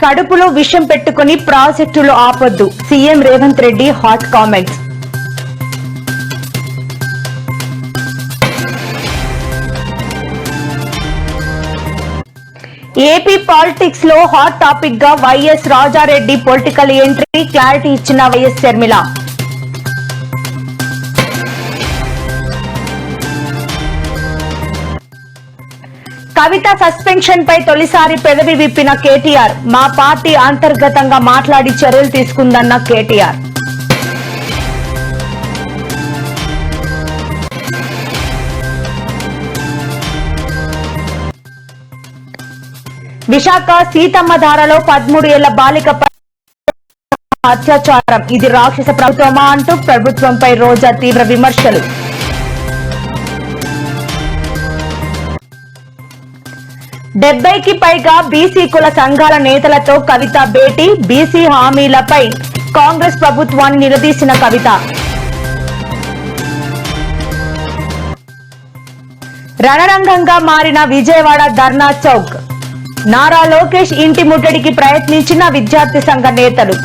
కడుపులో విషం పెట్టుకుని ప్రాజెక్టులు ఆపొద్దు CM Revanth Reddy hot comments. AP politics లో హాట్ టాపిక్ గా YS Rajareddy political entry, clarity ఇచ్చిన వైఎస్ షర్మిల. కవిత సస్పెన్షన్ పై తొలిసారి పెదవి విప్పిన కేటీఆర్, మా పార్టీ అంతర్గతంగా మాట్లాడి చర్యలు తీసుకుందన్న కేటీఆర్. విశాఖ సీతమ్మధారలో 13 ఏళ్ల బాలికపై అత్యాచారం, ఇది రాక్షస ప్రభుత్వమా అంటూ ప్రభుత్వంపై రోజా తీవ్ర విమర్శలు. 70కి పైగా బీసీ కుల సంఘాల నేతలతో కవిత భేటీ, బీసీ హామీలపై కాంగ్రెస్ ప్రభుత్వాన్ని నిలదీసిన కవిత. రణరంగంగా మారిన విజయవాడ ధర్నా చౌక్, నారా లోకేష్ ఇంటి ముట్టడికి ప్రయత్నించిన విద్యార్థి సంఘ నేతలు.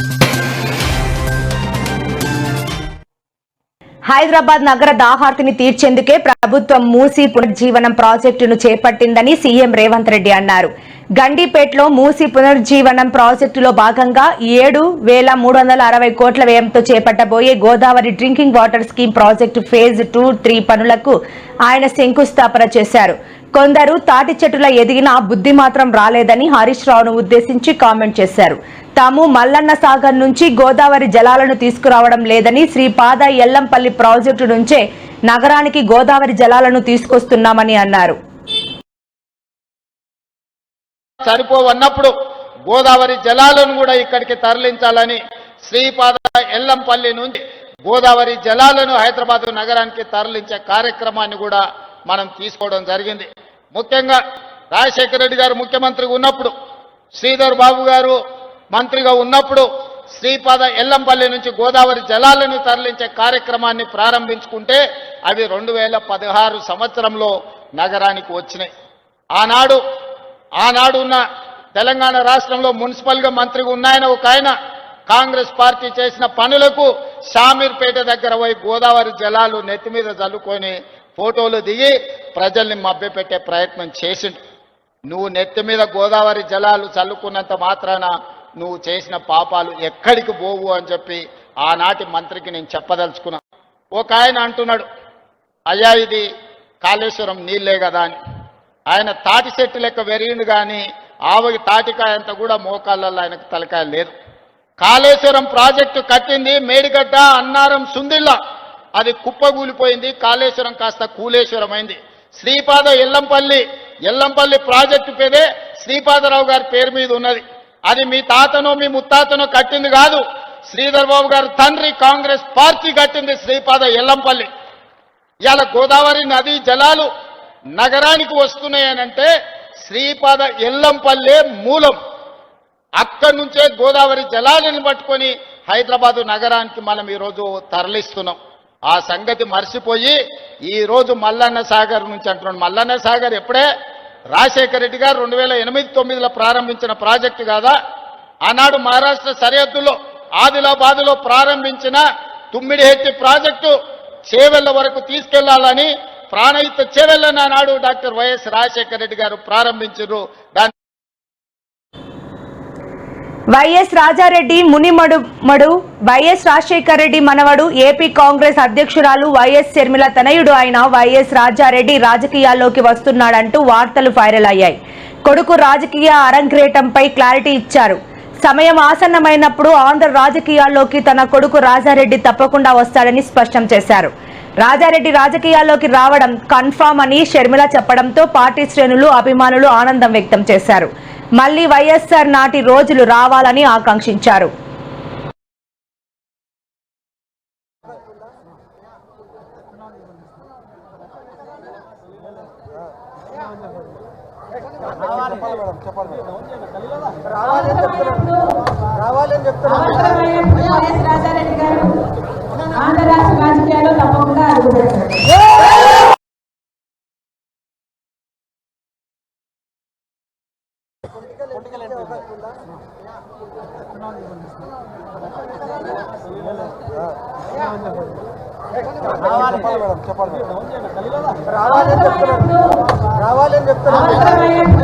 హైదరాబాద్ నగర దాహార్తిని తీర్చేందుకే ప్రభుత్వం మూసీ పునర్జీవనం ప్రాజెక్టును చేపట్టిందని సీఎం రేవంత్ రెడ్డి అన్నారు. గండిపేటలో మూసీ పునర్జీవనం ప్రాజెక్టులో భాగంగా 7,360 కోట్ల వ్యయంతో చేపట్టబోయే Godavari drinking water scheme project phase 2, 3 పనులకు ఆయన శంకుస్థాపన చేశారు. కొందరు తాటి చెట్టులా ఎదిగినా బుద్ధి మాత్రం రాలేదని హరీష్ రావును ఉద్దేశించి కామెంట్ చేశారు. తాము మల్లన్న సాగర్ నుంచి గోదావరి జలాలను తీసుకురావడం లేదని, శ్రీపాద ఎల్లంపల్లి ప్రాజెక్టు నుంచే నగరానికి గోదావరి జలాలను తీసుకొస్తున్నామని అన్నారు. సరిపోవన్నప్పుడు గోదావరి జలాలను కూడా ఇక్కడికి తరలించాలని శ్రీపాద ఎల్లంపల్లి నుంచి గోదావరి జలాలను హైదరాబాద్ నగరానికి తరలించే కార్యక్రమాన్ని కూడా మనం తీసుకోవడం జరిగింది. ముఖ్యంగా రాజశేఖర రెడ్డి గారు ముఖ్యమంత్రిగా ఉన్నప్పుడు, శ్రీధర్ బాబు గారు మంత్రిగా ఉన్నప్పుడు శ్రీపాద ఎల్లంపల్లి నుంచి గోదావరి జలాలను తరలించే కార్యక్రమాన్ని ప్రారంభించుకుంటే అవి 2016 సంవత్సరంలో నగరానికి వచ్చినాయి. ఆనాడు ఉన్న తెలంగాణ రాష్ట్రంలో మున్సిపల్గా మంత్రిగా ఉన్నాయన ఒక ఆయన కాంగ్రెస్ పార్టీ చేసిన పనులకు షామీర్పేట దగ్గర పోయి గోదావరి జలాలు నెత్తి మీద చల్లుకొని ఫోటోలు దిగి ప్రజల్ని మభ్యపెట్టే ప్రయత్నం చేసిండు. నువ్వు నెత్తి మీద గోదావరి జలాలు చల్లుకున్నంత మాత్రాన నువ్వు చేసిన పాపాలు ఎక్కడికి పోవు అని చెప్పి ఆనాటి మంత్రికి నేను చెప్పదలుచుకున్నా. ఒక ఆయన అంటున్నాడు, అయ్యా ఇది కాళేశ్వరం నీళ్లే కదా అని. ఆయన తాటి చెట్టు లెక్క వెరిగిండు కానీ ఆవగి తాటికాయ అంతా కూడా మోకాళ్ళల్లో ఆయనకు తలకాయ లేదు. కాళేశ్వరం ప్రాజెక్టు కట్టింది మేడిగడ్డ, అన్నారం, సుందిల్లా, అది కుప్పగూలిపోయింది. కాళేశ్వరం కాస్త కూలేశ్వరం అయింది. శ్రీపాద ఎల్లంపల్లి ప్రాజెక్టు పేరే శ్రీపాదరావు గారి పేరు మీద ఉన్నది. అది మీ తాతనో మీ ముత్తాతనో కట్టింది కాదు. శ్రీధర్ బాబు గారు తండ్రి కాంగ్రెస్ పార్టీ కట్టింది శ్రీపాద ఎల్లంపల్లి. ఇవాళ గోదావరి నదీ జలాలు నగరానికి వస్తున్నాయనంటే శ్రీపాద ఎల్లంపల్లె మూలం. అక్కడి నుంచే గోదావరి జలాలను పట్టుకొని హైదరాబాదు నగరానికి మనం ఈరోజు తరలిస్తున్నాం. ఆ సంగతి మర్చిపోయి ఈరోజు మల్లన్న సాగర్ నుంచి అంటున్నాడు. మల్లన్న సాగర్ ఎప్పుడే రాజశేఖర రెడ్డి గారు 2008-9లో ప్రారంభించిన ప్రాజెక్టు కాదా? ఆనాడు మహారాష్ట్ర సరిహద్దులో ఆదిలాబాద్లో ప్రారంభించిన తుమ్మిడిహెట్టి ప్రాజెక్టు చేవెళ్ల వరకు తీసుకెళ్లాలని ప్రాణహిత చేవెళ్లని ఆనాడు డాక్టర్ వైఎస్ రాజశేఖర రెడ్డి గారు ప్రారంభించారు. వైఎస్ రాజారెడ్డి మునిమడు వైఎస్ రాజశేఖర రెడ్డి మనవడు, ఏపీ కాంగ్రెస్ అధ్యక్షురాలు వైఎస్ షర్మిల తనయుడు అయిన వైఎస్ రాజారెడ్డి రాజకీయాల్లోకి వస్తున్నాడంటూ వార్తలు వైరల్ అయ్యాయి. కొడుకు రాజకీయ అరంగేటంపై క్లారిటీ ఇచ్చారు. సమయం ఆసన్నమైనప్పుడు ఆంధ్ర రాజకీయాల్లోకి తన కొడుకు రాజారెడ్డి తప్పకుండా వస్తాడని స్పష్టం చేశారు. రాజారెడ్డి రాజకీయాల్లోకి రావడం కన్ఫామ్ అని షర్మిల చెప్పడంతో పార్టీ శ్రేణులు, అభిమానులు ఆనందం వ్యక్తం చేశారు. మళ్లీ వైఎస్ఆర్ నాటి రోజులు రావాలని ఆకాంక్షించారు. ఆంధ్ర రాష్ట్ర రాజకీయాల్లో తప్పకుండా అడుగుపెట్టారు.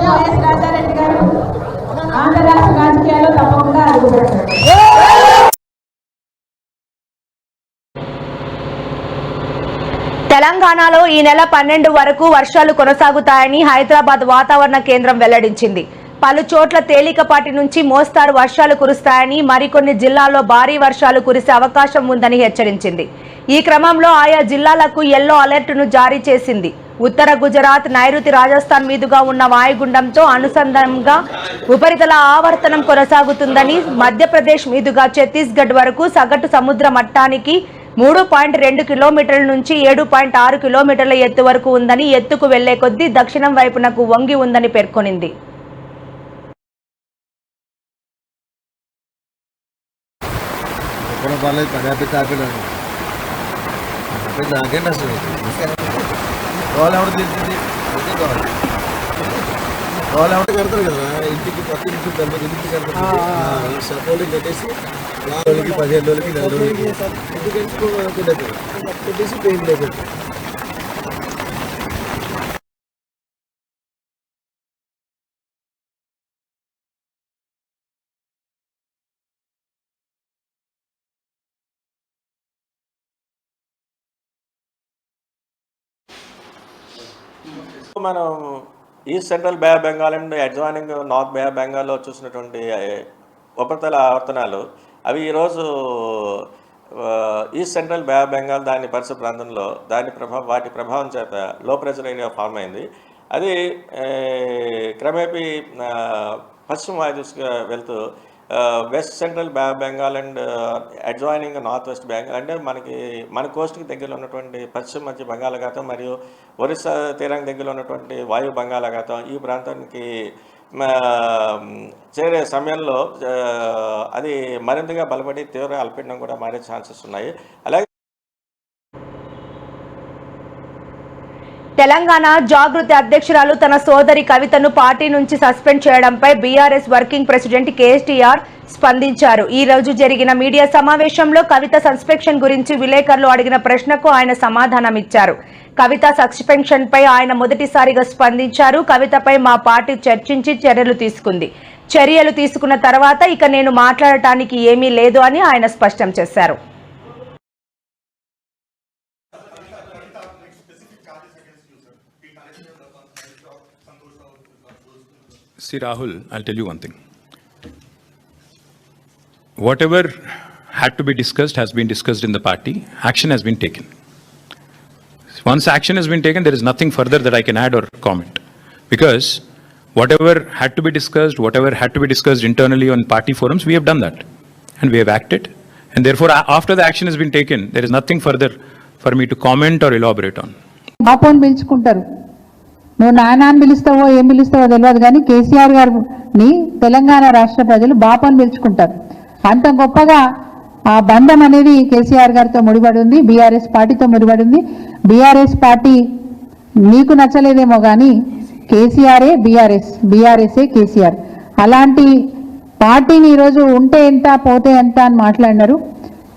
వైఎస్ రాజారెడ్డి గారు ఆంధ్ర రాష్ట్ర రాజకీయాల్లో తప్పకుండా అడుగుపెడతారు. తెలంగాణలో ఈ నెల 12 వరకు వర్షాలు కొనసాగుతాయని హైదరాబాద్ వాతావరణ కేంద్రం వెల్లడించింది. పలు చోట్ల తేలికపాటి నుంచి మోస్తారు వర్షాలు కురుస్తాయని, మరికొన్ని జిల్లాల్లో భారీ వర్షాలు కురిసే అవకాశం ఉందని హెచ్చరించింది. ఈ క్రమంలో ఆయా జిల్లాలకు యెల్లో అలర్ట్ను జారీ చేసింది. ఉత్తర గుజరాత్, నైరుతి రాజస్థాన్ మీదుగా ఉన్న వాయుగుండంతో అనుసంధానంగా ఉపరితల ఆవర్తనం కొనసాగుతుందని, మధ్యప్రదేశ్ మీదుగా ఛత్తీస్గఢ్ వరకు సగటు సముద్ర మట్టానికి 3.2 కిలోమీటర్ల నుంచి 7.6 కిలోమీటర్ల ఎత్తు వరకు ఉందని, ఎత్తుకు వెళ్లే కొద్దీ దక్షిణం వైపునకు వంగి ఉందని పేర్కొనింది. కడతారు కదా ఇంటికి ప్రతి ఇంటికి కడతారు సపోర్ట్ కట్టేసి 15 రోజులకి 4 రోజులకి ఇంటికి పెట్టేసి పెయిన్ లేదు. మనం east central Bay of Bengal and adjoining north Bay of బెంగాల్లో చూసినటువంటి ఉపరితల ఆవర్తనాలు అవి ఈరోజు east central Bay of Bengal దాని పరిసర ప్రాంతంలో వాటి ప్రభావం చేత లో ప్రెషర్ ఏరియా ఫామ్ అయింది. అది క్రమేపీ పశ్చిమ వాయుదిశగా వెళ్తూ west central Bay of Bengal and adjoining north west Bengal అంటే మన కోస్ట్కి దగ్గరలో ఉన్నటువంటి పశ్చిమ మధ్య బంగాళాఖాతం మరియు ఒరిస్సా తీరానికి దగ్గరలో ఉన్నటువంటి వాయు బంగాళాఖాతం ఈ ప్రాంతానికి చేరే సమయంలో అది మరింతగా బలపడి తీవ్ర అల్పపీడనం కూడా మారే ఛాన్సెస్ ఉన్నాయి. అలాగే తెలంగాణ జాగృతి అధ్యక్షురాలు తన సోదరి కవితను పార్టీ నుంచి సస్పెండ్ చేయడంపై బీఆర్ఎస్ వర్కింగ్ ప్రెసిడెంట్ కేటీఆర్ స్పందించారు. ఈ రోజు జరిగిన మీడియా సమావేశంలో కవిత సస్పెన్షన్ గురించి విలేకరులు అడిగిన ప్రశ్నకు ఆయన సమాధానమిచ్చారు. కవిత సస్పెన్షన్ పై ఆయన మొదటిసారిగా స్పందించారు. కవితపై మా పార్టీ చర్చించి చర్యలు తీసుకున్న తర్వాత ఇక నేను మాట్లాడటానికి ఏమీ లేదు అని ఆయన స్పష్టం చేశారు. See Rahul, I'll tell you one thing. Whatever had to be discussed has been discussed in the party. Action has been taken. Once action has been taken, there is nothing further that I can add or comment. Because whatever had to be discussed internally on party forums, we have done that. And we have acted. And therefore, after the action has been taken, there is nothing further for me to comment or elaborate on. నువ్వు నాయనాన్ని పిలుస్తావో ఏం పిలుస్తావో తెలియదు, కానీ కేసీఆర్ గారిని తెలంగాణ రాష్ట్ర ప్రజలు బాపని పిలుచుకుంటారు. అంత గొప్పగా ఆ బంధం అనేది కేసీఆర్ గారితో ముడిపడి ఉంది, బీఆర్ఎస్ పార్టీతో ముడిపడి ఉంది. బీఆర్ఎస్ పార్టీ నీకు నచ్చలేదేమో కానీ కేసీఆరే బీఆర్ఎస్ఏ కేసీఆర్. అలాంటి పార్టీని ఈరోజు ఉంటే ఎంత పోతే ఎంత అని మాట్లాడినారు.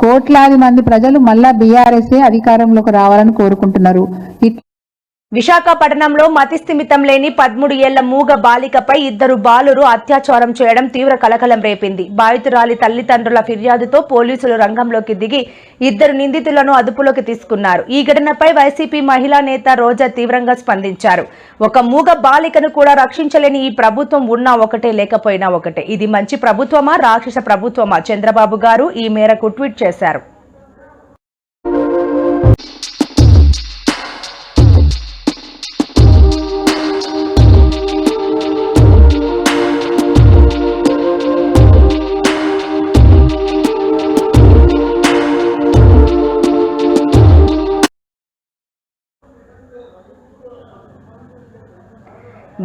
కోట్లాది మంది ప్రజలు మళ్ళా బీఆర్ఎస్ఏ అధికారంలోకి రావాలని కోరుకుంటున్నారు. విశాఖపట్నంలో మతిస్థిమితం లేని 13 ఏళ్ల మూగ బాలికపై 2 బాలురు అత్యాచారం చేయడం తీవ్ర కలకలం రేపింది. బాధితురాలి తల్లిదండ్రుల ఫిర్యాదుతో పోలీసులు రంగంలోకి దిగి 2 నిందితులను అదుపులోకి తీసుకున్నారు. ఈ ఘటనపై వైసీపీ మహిళా నేత రోజా తీవ్రంగా స్పందించారు. ఒక మూగ బాలికను కూడా రక్షించలేని ఈ ప్రభుత్వం ఉన్నా ఒకటే లేకపోయినా ఒకటే. ఇది మంచి ప్రభుత్వమా రాక్షస ప్రభుత్వమా? చంద్రబాబు గారు ఈ మేరకు ట్వీట్ చేశారు.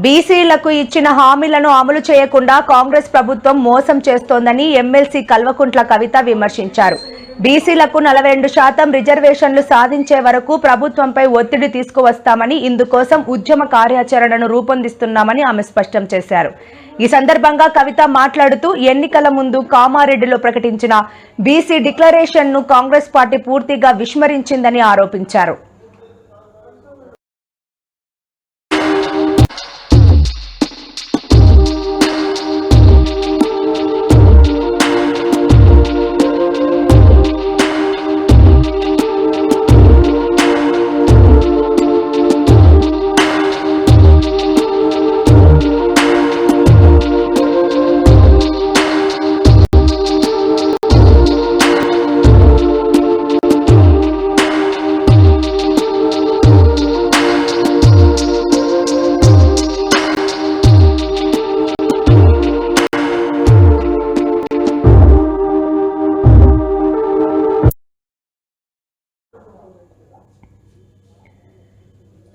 బీసీలకు ఇచ్చిన హామీలను అమలు చేయకుండా కాంగ్రెస్ ప్రభుత్వం మోసం చేస్తోందని ఎమ్మెల్సీ కల్వకుంట్ల కవిత విమర్శించారు. బీసీలకు 42% రిజర్వేషన్లు సాధించే వరకు ప్రభుత్వంపై ఒత్తిడి తీసుకువస్తామని, ఇందుకోసం ఉద్యమ కార్యాచరణను రూపొందిస్తున్నామని ఆమె స్పష్టం చేశారు. ఈ సందర్భంగా కవిత మాట్లాడుతూ ఎన్నికల ముందు కామారెడ్డిలో ప్రకటించిన బీసీ డిక్లరేషన్ను కాంగ్రెస్ పార్టీ పూర్తిగా విస్మరించిందని ఆరోపించారు.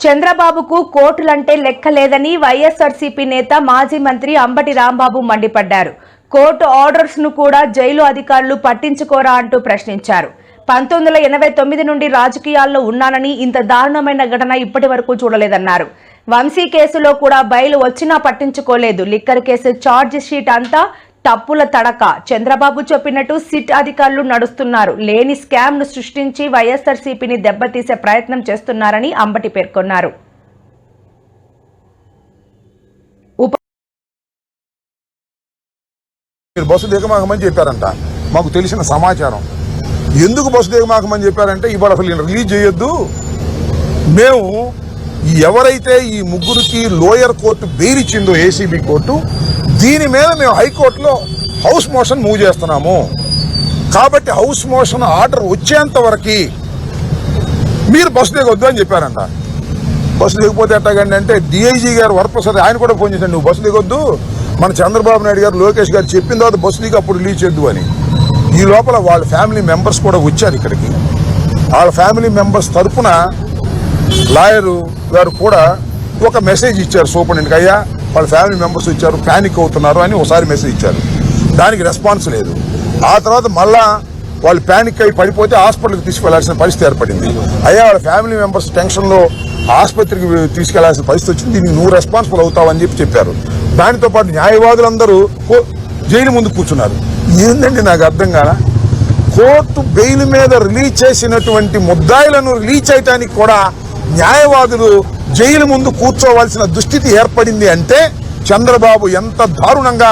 చంద్రబాబుకు కోర్టులంటే లెక్కలేదని వైఎస్ఆర్సీపీ నేత మాజీ మంత్రి అంబటి రాంబాబు మండిపడ్డారు. కోర్టు ఆర్డర్స్ ను కూడా జైలు అధికారులు పట్టించుకోరా అంటూ ప్రశ్నించారు. 1989 నుండి రాజకీయాల్లో ఉన్నానని ఇంత దారుణమైన ఘటన ఇప్పటి వరకు చూడలేదన్నారు. వంశీ కేసులో కూడా బెయిల్ వచ్చినా పట్టించుకోలేదు. లిక్కర్ కేసు ఛార్జ్ షీట్ అంతా తప్పుల తడక. చంద్రబాబు చెప్పినట్టు సిట్ అధికారులు నడుస్తున్నారు. లేని స్కామ్ ను సృష్టించి వైఎస్ఆర్సీపీని దెబ్బతీసే ప్రయత్నం చేస్తున్నారని అంబటి పేర్కొన్నారు. మీరు బస్సు దిగమాకమని చెప్పారంట. మాకు తెలిసిన సమాచారం. ఎందుకు బస్సు దిగమాకమని చెప్పారంటే ఇవాళ అసలు రిలీజ్ చేయొద్దు, మేము ఎవరైతే ఈ ముగ్గురికి లోయర్ కోర్టు బెయిల్ ఇచ్చిందో ఏసీబీ కోర్టు, దీని మీద మేము హైకోర్టులో హౌస్ మోషన్ మూవ్ చేస్తున్నాము. కాబట్టి హౌస్ మోషన్ ఆర్డర్ వచ్చేంత వరకు మీరు బస్సు దిగొద్దు అని చెప్పారంట. బస్సు దిగకపోతే ఎట్టాగండి అంటే డిఐజీ గారు వరప్రసాద్ ఆయన కూడా ఫోన్ చేశాడు, నువ్వు బస్సు దిగొద్దు, మన చంద్రబాబు నాయుడు గారు లోకేష్ గారు చెప్పిన తర్వాత బస్సు దిగి అప్పుడు రిలీజ్ చేయొద్దు అని. ఈ లోపల వాళ్ళ ఫ్యామిలీ మెంబర్స్ కూడా వచ్చారు ఇక్కడికి. వాళ్ళ ఫ్యామిలీ మెంబర్స్ తరఫున లాయరు గారు కూడా ఒక మెసేజ్ ఇచ్చారు సూపరింటెండెంట్కి, అయ్యా వాళ్ళ ఫ్యామిలీ మెంబర్స్ వచ్చారు, ప్యానిక్ అవుతున్నారు అని ఒకసారి మెసేజ్ ఇచ్చారు. దానికి రెస్పాన్స్ లేదు. ఆ తర్వాత మళ్ళా వాళ్ళు ప్యానిక్ అయి పడిపోతే హాస్పిటల్కి తీసుకెళ్లాల్సిన పరిస్థితి ఏర్పడింది. అయ్యా వాళ్ళ ఫ్యామిలీ మెంబర్స్ టెన్షన్లో ఆసుపత్రికి తీసుకెళ్లాల్సిన పరిస్థితి వచ్చింది, దీనికి నువ్వు రెస్పాన్సిబుల్ అవుతావని చెప్పారు. దానితో పాటు న్యాయవాదులందరూ జైలు ముందు కూర్చున్నారు. ఏంటండి నాకు అర్థం కాల, కోర్టు బెయిల్ మీద రిలీజ్ చేసినటువంటి ముద్దాయిలను రిలీజ్ చేయడానికి కూడా న్యాయవాదులు జైలు ముందు కూర్చోవలసిన దుస్థితి ఏర్పడింది అంటే చంద్రబాబు ఎంత దారుణంగా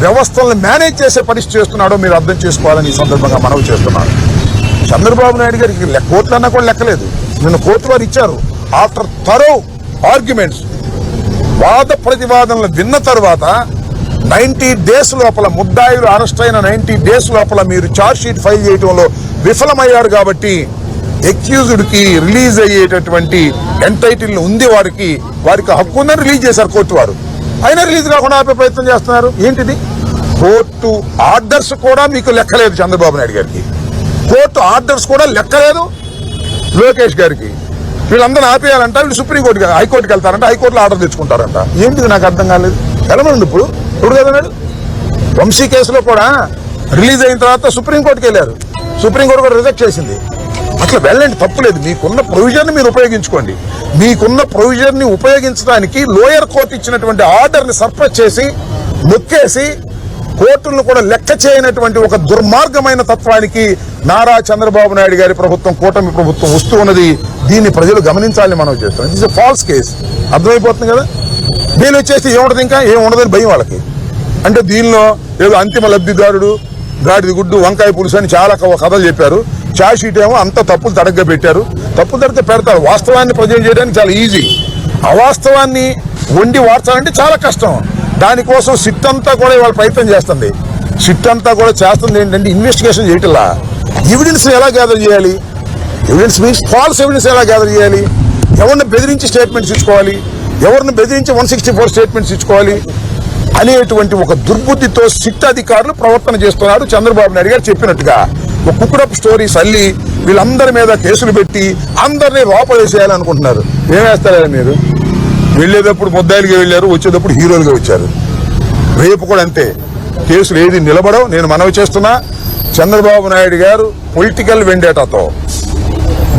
వ్యవస్థలను మేనేజ్ చేసే పరిస్థితి చేస్తున్నాడో మీరు అర్థం చేసుకోవాలని ఈ సందర్భంగా మనవి చేస్తున్నాను. చంద్రబాబు నాయుడు గారికి కోర్టులన్నా కూడా లెక్కలేదు. నిన్న కోర్టు వారు ఇచ్చారు, ఆఫ్టర్ థరో ఆర్గ్యుమెంట్స్, వాద ప్రతివాదనలు విన్న తర్వాత 90 days లోపల ముద్దాయిలు అరెస్ట్ అయిన 90 days లోపల మీరు ఛార్జ్ షీట్ ఫైల్ చేయడంలో విఫలమయ్యారు కాబట్టి ఎక్యూజ్డ్ కి రిలీజ్ అయ్యేటటువంటి ఎంటైటిల్ ఉంది, వారికి హక్కు ఉందని రిలీజ్ చేశారు కోర్టు వారు. అయినా రిలీజ్ కాకుండా ఆపే ప్రయత్నం చేస్తున్నారు. ఏంటిది? కోర్టు ఆర్డర్స్ కూడా మీకు లెక్కలేదు చంద్రబాబు నాయుడు గారికి, కోర్టు ఆర్డర్స్ కూడా లెక్కలేదు లోకేష్ గారికి. వీళ్ళందరూ ఆపేయాలంట, వీళ్ళు సుప్రీంకోర్టుకి హైకోర్టుకి వెళ్తారంట, హైకోర్టులో ఆర్డర్ తెచ్చుకుంటారంట. ఏంటిది నాకు అర్థం కాలేదు. వెళ్ళమండి ఇప్పుడు కదన్నాడు. వంశీ కేసులో కూడా రిలీజ్ అయిన తర్వాత సుప్రీంకోర్టుకి వెళ్ళారు, సుప్రీంకోర్టు కూడా రిజెక్ట్ చేసింది. అట్లా వెళ్ళండి, తప్పులేదు. మీకున్న ప్రొవిజన్ మీరు ఉపయోగించుకోండి. మీకున్న ప్రొవిజన్ ని ఉపయోగించడానికి లోయర్ కోర్టు ఇచ్చినటువంటి ఆర్డర్ ని సర్ప్రెస్ చేసి నొక్కేసి కోర్టులను కూడా లెక్క చేయనటువంటి ఒక దుర్మార్గమైన తత్వానికి నారా చంద్రబాబు నాయుడు గారి ప్రభుత్వం, కూటమి ప్రభుత్వం వస్తూ ఉన్నది. దీన్ని ప్రజలు గమనించాలని మనం చేస్తున్నాం. It's a false case. అర్థమైపోతుంది కదా. బెయిల్ వచ్చేసి ఏముండదు, ఇంకా ఏం ఉండదని భయం వాళ్ళకి. అంటే దీనిలో ఏదో అంతిమ లబ్ధిదారుడు, గాడిది గుడ్డు, వంకాయ పులుసు అని చాలా కథలు చెప్పారు. ఛార్జ్ షీట్ ఏమో అంత తప్పులు తడగ్గా పెట్టారు. తప్పులు తడితే పెడతారు. వాస్తవాన్ని ప్రజెంట్ చేయడానికి చాలా ఈజీ, అవాస్తవాన్ని వండి వార్చాలంటే చాలా కష్టం. దానికోసం సిట్ అంతా కూడా ఇవాళ ప్రయత్నం చేస్తుంది. సిట్ అంతా కూడా చేస్తుంది ఏంటంటే ఇన్వెస్టిగేషన్ చేయటంలా, ఎవిడెన్స్ ఎలా గ్యాదర్ చేయాలి, ఎవిడెన్స్ మీన్స్ ఫాల్స్ ఎవిడెన్స్ ఎలా గ్యాదర్ చేయాలి, ఎవరిని బెదిరించి స్టేట్మెంట్స్ ఇచ్చుకోవాలి, ఎవరిని బెదిరించి 164 స్టేట్మెంట్స్ ఇచ్చుకోవాలి అనేటువంటి ఒక దుర్బుద్ధితో సిట్ అధికారులు ప్రవర్తన చేస్తున్నారు. చంద్రబాబు నాయుడు గారు చెప్పినట్టుగా ఒక కుక్కడప్ స్టోరీస్ అల్లి వీళ్ళందరి మీద కేసులు పెట్టి అందరినీ లోపలేసేయాలనుకుంటున్నారు. ఏం వేస్తారా మీరు? వెళ్ళేటప్పుడు ముద్దాయిలుగా వెళ్ళారు, వచ్చేటప్పుడు హీరోలుగా వచ్చారు. రేపు కూడా అంతే. కేసులు ఏది నిలబడవు. నేను మనవి చేస్తున్నా, చంద్రబాబు నాయుడు గారు పొలిటికల్ వెండేటాతో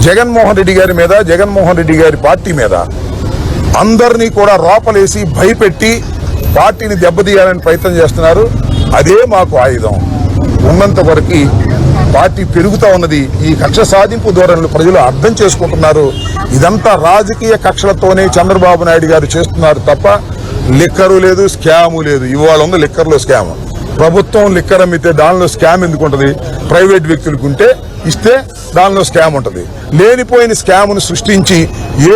జగన్మోహన్ రెడ్డి గారి మీద, జగన్మోహన్ రెడ్డి గారి పార్టీ మీద అందరినీ కూడా రోపలేసి భయపెట్టి పార్టీని దెబ్బతీయాలని ప్రయత్నం చేస్తున్నారు. అదే మాకు ఆయుధం. ఉన్నంత వరకు పార్టీ పెరుగుతా ఉన్నది. ఈ కక్ష సాధింపు ధోరణులు ప్రజలు అర్థం చేసుకుంటున్నారు. ఇదంతా రాజకీయ కక్షలతోనే చంద్రబాబు నాయుడు గారు చేస్తున్నారు తప్ప లిక్కరు లేదు, స్కాము లేదు. ఇవాళ ఉంది లిక్కర్లో స్కామ్. ప్రభుత్వం లిక్కర్ అమ్మితే దానిలో స్కామ్ ఎందుకు ఉంటుంది? ప్రైవేట్ వ్యక్తులకు ఉంటే ఇస్తే దానిలో స్కామ్ ఉంటుంది. లేనిపోయిన స్కామ్ను సృష్టించి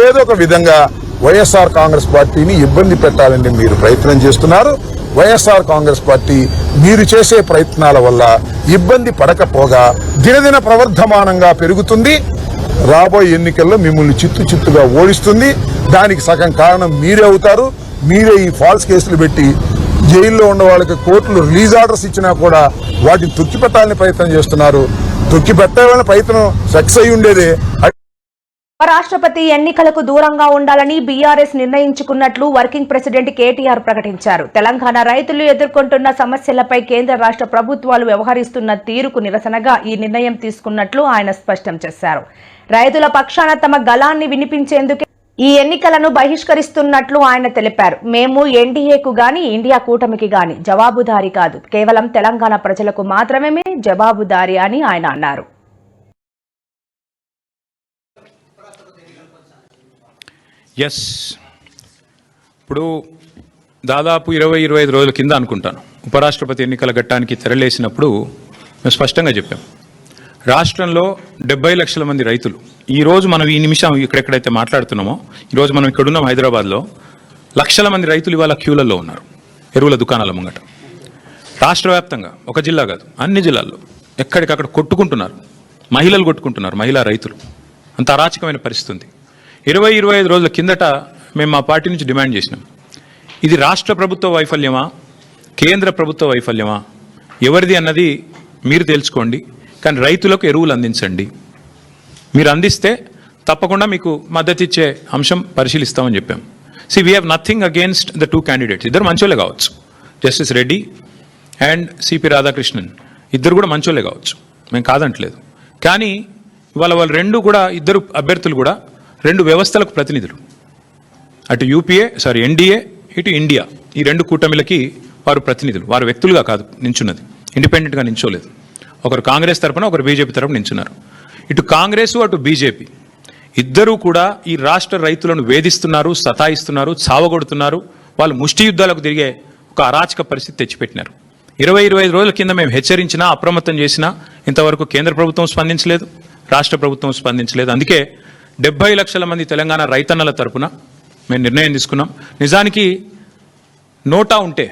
ఏదో ఒక విధంగా వైఎస్ఆర్ కాంగ్రెస్ పార్టీని ఇబ్బంది పెట్టాలని మీరు ప్రయత్నం చేస్తున్నారు. వైఎస్ఆర్ కాంగ్రెస్ పార్టీ మీరు చేసే ప్రయత్నాల వల్ల ఇబ్బంది పడకపోగా దినదిన ప్రవర్ధమానంగా పెరుగుతుంది. రాబోయే ఎన్నికల్లో మిమ్మల్ని చిత్తుగా ఓడిస్తుంది. దానికి సగం కారణం మీరే అవుతారు. మీరే ఈ ఫాల్స్ కేసులు పెట్టి జైల్లో ఉన్న వాళ్ళకి కోర్టులు రిలీజ్ ఆర్డర్స్ ఇచ్చినా కూడా వాటిని తొక్కిపెట్టాలని ప్రయత్నం చేస్తున్నారు. తొక్కిపెట్టాలని ప్రయత్నం సక్సెస్ అయి ఉండేదే. రాష్ట్రపతి ఎన్నికలకు దూరంగా ఉండాలని బీఆర్ఎస్ నిర్ణయించుకున్నట్లు వర్కింగ్ ప్రెసిడెంట్ కేటీఆర్ ప్రకటించారు. తెలంగాణ రైతులు ఎదుర్కొంటున్న సమస్యలపై కేంద్ర రాష్ట్ర ప్రభుత్వాలు వ్యవహరిస్తున్న తీరుకు నిరసనగా ఈ నిర్ణయం తీసుకున్నట్లు ఆయన స్పష్టం చేశారు. రైతుల పక్షాన తమ గళాన్ని వినిపించేందుకే ఈ ఎన్నికలను బహిష్కరిస్తున్నట్లు ఆయన తెలిపారు. మేము ఎన్డీఏకు గాని ఇండియా కూటమికి గాని జవాబుదారీ కాదు, కేవలం తెలంగాణ ప్రజలకు మాత్రమే జవాబుదారీ అని ఆయన అన్నారు. ఎస్, ఇప్పుడు దాదాపు 20-25 రోజుల కింద అనుకుంటాను ఉపరాష్ట్రపతి ఎన్నికల ఘట్టానికి తెరలేసినప్పుడు మేము స్పష్టంగా చెప్పాం, రాష్ట్రంలో 70 లక్షల మంది రైతులు, ఈరోజు మనం ఈ నిమిషం ఇక్కడెక్కడైతే మాట్లాడుతున్నామో, ఈరోజు మనం ఇక్కడున్నాం హైదరాబాద్లో, లక్షల మంది రైతులు ఇవాళ క్యూలలో ఉన్నారు ఎరువుల దుకాణాల ముంగట. రాష్ట్ర వ్యాప్తంగా, ఒక జిల్లా కాదు అన్ని జిల్లాల్లో ఎక్కడికక్కడ కొట్టుకుంటున్నారు, మహిళలు కొట్టుకుంటున్నారు, మహిళా రైతులు. అంత అరాచకమైన పరిస్థితి ఉంది. 20-25 రోజుల కిందట మేము మా పార్టీ నుంచి డిమాండ్ చేసినాం, ఇది రాష్ట్ర ప్రభుత్వ వైఫల్యమా, కేంద్ర ప్రభుత్వ వైఫల్యమా, ఎవరిది అన్నది మీరు తెలుసుకోండి, కానీ రైతులకు ఎరువులు అందించండి. మీరు అందిస్తే తప్పకుండా మీకు మద్దతు ఇచ్చే అంశం పరిశీలిస్తామని చెప్పాం. We have nothing against the 2 candidates. ఇద్దరు మంచోళ్ళే కావచ్చు, justice Reddy and CP Radhakrishnan ఇద్దరు కూడా మంచోళ్ళే కావచ్చు, మేము కాదంటలేదు. కానీ ఇవాళ వాళ్ళు ఇద్దరు అభ్యర్థులు కూడా 2 వ్యవస్థలకు ప్రతినిధులు. అటు ఎన్డీఏ, ఇటు ఇండియా, ఈ 2 కూటమిలకి వారు ప్రతినిధులు. వారు వ్యక్తులుగా కాదు నించున్నది, ఇండిపెండెంట్గా నించోలేదు. ఒకరు కాంగ్రెస్ తరపున, ఒకరు బీజేపీ తరపున నించున్నారు. ఇటు కాంగ్రెస్ అటు బీజేపీ ఇద్దరూ కూడా ఈ రాష్ట్ర రైతులను వేధిస్తున్నారు, సతాయిస్తున్నారు, చావగొడుతున్నారు. వాళ్ళు ముష్టి యుద్ధాలకు తిరిగే ఒక అరాచక పరిస్థితి తెచ్చిపెట్టినారు. 20-25 రోజుల కింద మేము హెచ్చరించినా, అప్రమత్తం చేసినా ఇంతవరకు కేంద్ర ప్రభుత్వం స్పందించలేదు, రాష్ట్ర ప్రభుత్వం స్పందించలేదు. అందుకే 70 లక్షల మంది తెలంగాణ రైతన్నల తరపున మేము నిర్ణయం తీసుకున్నాం. నిజానికి నోటా ఉంటే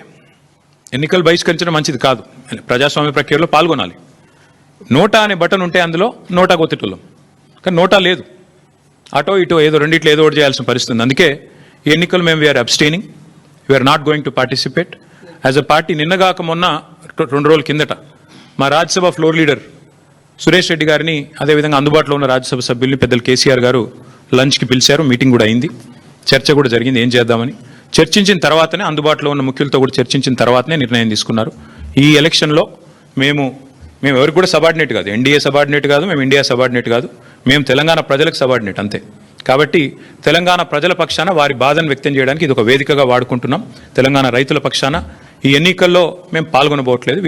ఎన్నికలు బహిష్కరించడం మంచిది కాదు, ప్రజాస్వామ్య ప్రక్రియలో పాల్గొనాలి. నోటా అనే బటన్ ఉంటే అందులో నోటా కొత్తటోళ్ళం, కానీ నోటా లేదు. అటో ఇటో ఏదో రెండిట్లో ఏదో ఒకటి చేయాల్సిన పరిస్థితి ఉంది. అందుకే ఈ ఎన్నికలు మేము we are abstaining, we are not going to participate as a party. నిన్నగాక మొన్న 2 రోజుల కిందట మా రాజ్యసభ ఫ్లోర్ లీడర్ సురేష్ రెడ్డి గారిని, అదేవిధంగా అందుబాటులో ఉన్న రాజ్యసభ సభ్యుల్ని పెద్దలు కేసీఆర్ గారు లంచ్కి పిలిచారు. మీటింగ్ కూడా అయింది, చర్చ కూడా జరిగింది ఏం చేద్దామని. చర్చించిన తర్వాతనే, అందుబాటులో ఉన్న ముఖ్యులతో కూడా చర్చించిన తర్వాతనే నిర్ణయం తీసుకున్నారు. ఈ ఎలక్షన్లో మేము ఎవరికి కూడా సబార్డినేట్ కాదు, ఎన్డీఏ సబార్డినేట్ కాదు, మేము ఇండియా సబార్డినేట్ కాదు, మేము తెలంగాణ ప్రజలకు సబార్డినేట్ అంతే. కాబట్టి తెలంగాణ ప్రజల పక్షాన వారి బాధను వ్యక్తం చేయడానికి ఇది ఒక వేదికగా వాడుకుంటున్నాం. తెలంగాణ రైతుల పక్షాన ఈ ఎన్నికల్లో మేము పాల్గొనబోట్లేదు.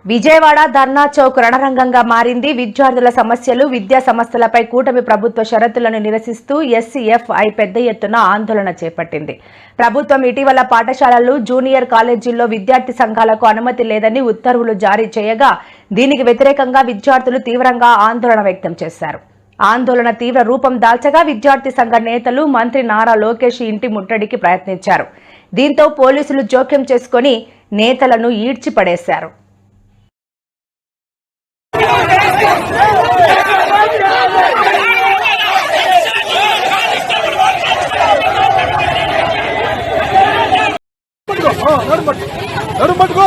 విజయవాడ ధర్నా చౌక్ రణరంగంగా మారింది. విద్యార్థుల సమస్యలు, విద్యా సంస్థలపై కూటమి ప్రభుత్వ షరతులను నిరసిస్తూ ఎస్సీఎఫ్ఐ పెద్ద ఎత్తున ఆందోళన చేపట్టింది. ప్రభుత్వం ఇటీవల పాఠశాలలు, జూనియర్ కాలేజీల్లో విద్యార్థి సంఘాలకు అనుమతి లేదని ఉత్తర్వులు జారీ చేయగా, దీనికి వ్యతిరేకంగా విద్యార్థులు తీవ్రంగా ఆందోళన వ్యక్తం చేశారు. ఆందోళన తీవ్ర రూపం దాల్చగా విద్యార్థి సంఘ నేతలు మంత్రి నారా లోకేష్ ఇంటి ముట్టడికి ప్రయత్నించారు. దీంతో పోలీసులు జోక్యం చేసుకుని నేతలను ఈడ్చిపడేశారు. పట్టుకో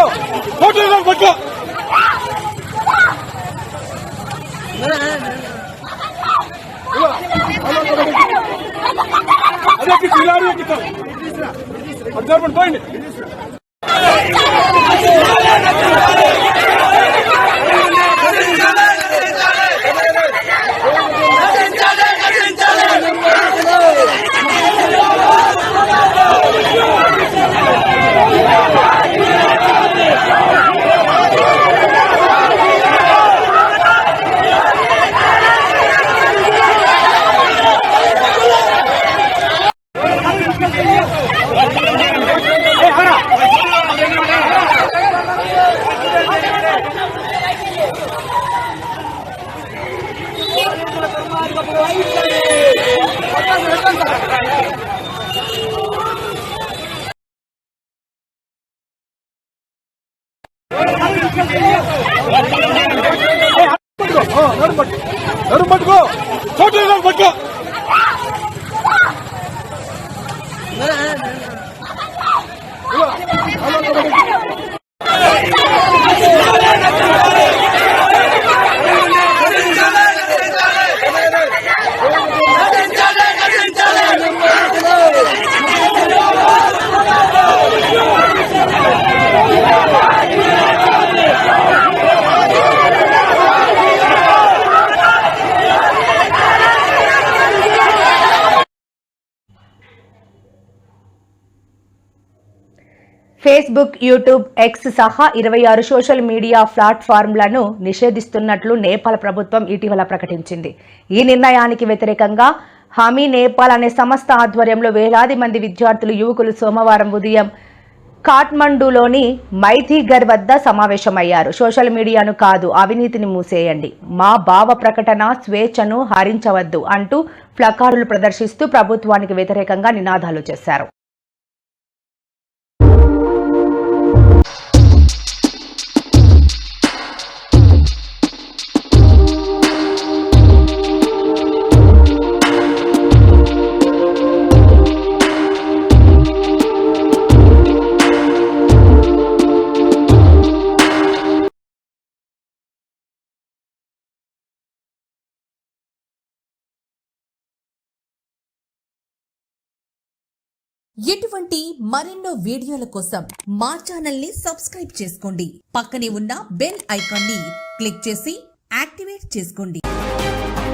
ఫేస్బుక్, యూట్యూబ్, ఎక్స్ సహా 26 సోషల్ మీడియా ప్లాట్ఫామ్లను నిషేధిస్తున్నట్లు నేపాల్ ప్రభుత్వం ఇటీవల ప్రకటించింది. ఈ నిర్ణయానికి వ్యతిరేకంగా హామీ నేపాల్ అనే సంస్థ ఆధ్వర్యంలో వేలాది మంది విద్యార్థులు, యువకులు సోమవారం ఉదయం కాఠ్మండూలోని మైథిగర్ వద్ద సమావేశమయ్యారు. సోషల్ మీడియాను కాదు, అవినీతిని మూసేయండి, మా భావ ప్రకటన స్వేచ్ఛను హరించవద్దు అంటూ ప్లకార్డులు ప్రదర్శిస్తూ ప్రభుత్వానికి వ్యతిరేకంగా నినాదాలు చేశారు. ఇటువంటి మరెన్నో వీడియోల కోసం మా ఛానల్ ని సబ్స్క్రైబ్ చేసుకోండి. పక్కనే ఉన్న బెల్ ఐకాన్ ని క్లిక్ చేసి యాక్టివేట్ చేసుకోండి.